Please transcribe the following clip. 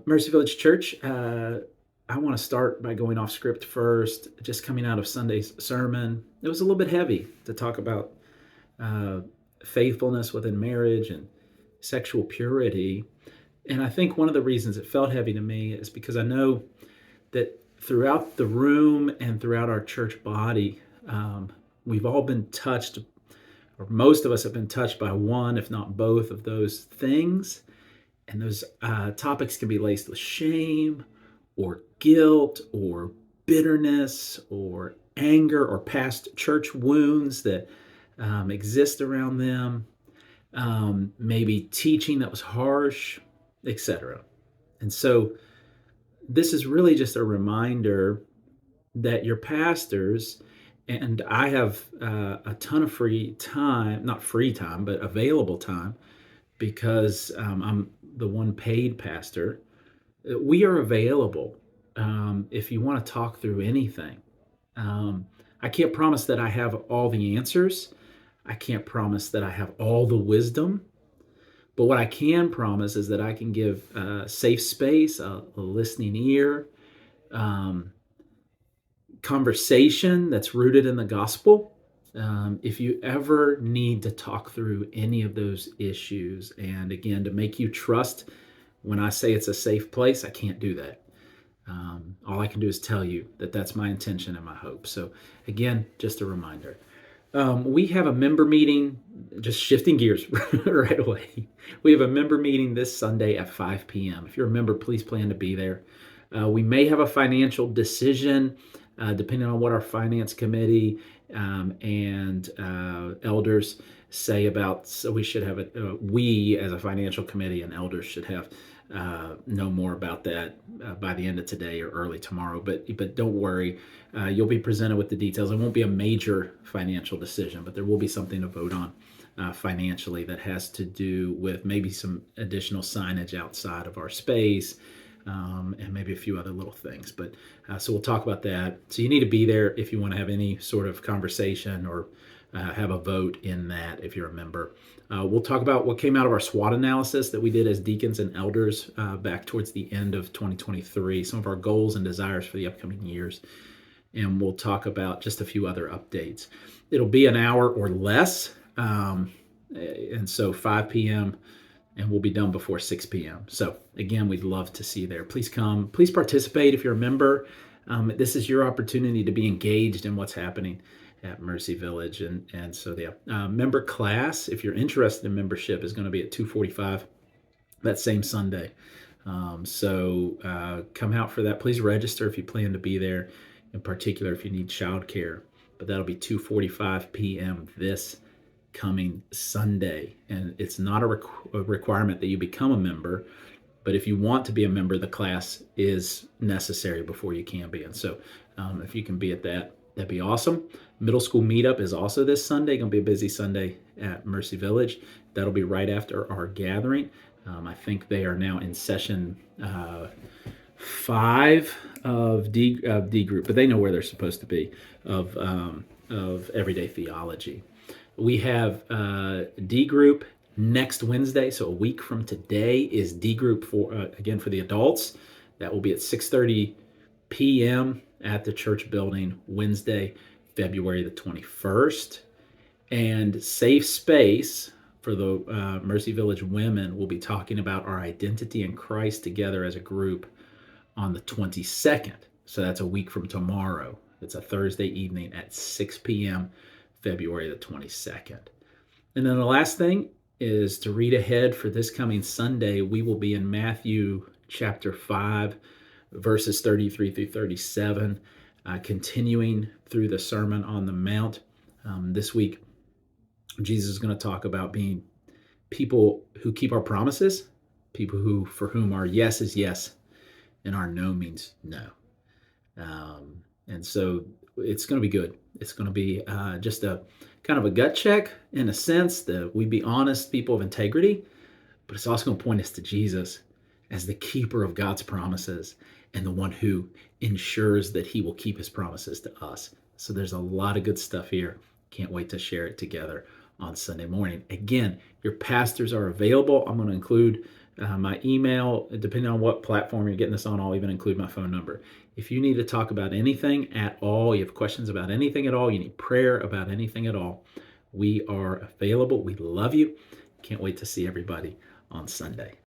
Mercy Village Church, I want to start by going off script first. Just coming out of Sunday's sermon, it was a little bit heavy to talk about uh, faithfulness within marriage and sexual purity. And I think one of the reasons it felt heavy to me is because I know that throughout the room and throughout our church body, we've all been touched, or most of us have been touched by one, if not both, of those things. And those topics can be laced with shame or guilt or bitterness or anger or past church wounds that exist around them, maybe teaching that was harsh, etc. And so this is really just a reminder that your pastors, and I have a ton of free time, not free time, but available time, because I'm the one paid pastor. We are available if you want to talk through anything. I can't promise that I have all the answers. I can't promise that I have all the wisdom. But what I can promise is that I can give a safe space, a listening ear, conversation that's rooted in the gospel. If you ever need to talk through any of those issues, and again, to make you trust when I say it's a safe place, I can't do that. All I can do is tell you that that's my intention and my hope. So again, just a reminder. We have a member meeting, just shifting gears right away. We have a member meeting this Sunday at 5 p.m. If you're a member, please plan to be there. We may have a financial decision, depending on what our finance committee and elders say about. So we should have we as a financial committee and elders should have know more about that by the end of today or early tomorrow. But don't worry, you'll be presented with the details. It won't be a major financial decision, but there will be something to vote on financially that has to do with maybe some additional signage outside of our space. And maybe a few other little things. But so we'll talk about that. So you need to be there if you want to have any sort of conversation or have a vote in that if you're a member. We'll talk about what came out of our SWOT analysis that we did as deacons and elders back towards the end of 2023, some of our goals and desires for the upcoming years. And we'll talk about just a few other updates. It'll be an hour or less. And so 5 p.m. and we'll be done before 6 p.m. So again, we'd love to see you there. Please come. Please participate if you're a member. This is your opportunity to be engaged in what's happening at Mercy Village. And so the member class, if you're interested in membership, is going to be at 2:45 that same Sunday. So come out for that. Please register if you plan to be there, in particular if you need childcare. But that'll be 2:45 p.m. this coming Sunday. And it's not a requirement that you become a member, but if you want to be a member, the class is necessary before you can be. And so if you can be at that, that'd be awesome. Middle school meetup is also this Sunday. Going to be a busy Sunday at Mercy Village. That'll be right after our gathering. I think they are now in session 5 of D group, but they know where they're supposed to be of everyday theology. We have D group next Wednesday, so a week from today is D group for again for the adults. That will be at 6:30 p.m. at the church building Wednesday, February the 21st. And Safe Space for the Mercy Village women will be talking about our identity in Christ together as a group on the 22nd. So that's a week from tomorrow. It's a Thursday evening at 6 p.m. February the 22nd. And then the last thing is to read ahead for this coming Sunday. We will be in Matthew chapter 5, verses 33 through 37, continuing through the Sermon on the Mount. This week, Jesus is going to talk about being people who keep our promises, people who for whom our yes is yes and our no means no. And so it's going to be good. It's going to be just a kind of a gut check in a sense that we be honest people of integrity, but it's also going to point us to Jesus as the keeper of God's promises and the one who ensures that he will keep his promises to us. So there's a lot of good stuff here. Can't wait to share it together on Sunday morning. Again, your pastors are available. I'm going to include My email, depending on what platform you're getting this on, I'll even include my phone number. If you need to talk about anything at all, you have questions about anything at all, you need prayer about anything at all, we are available. We love you. Can't wait to see everybody on Sunday.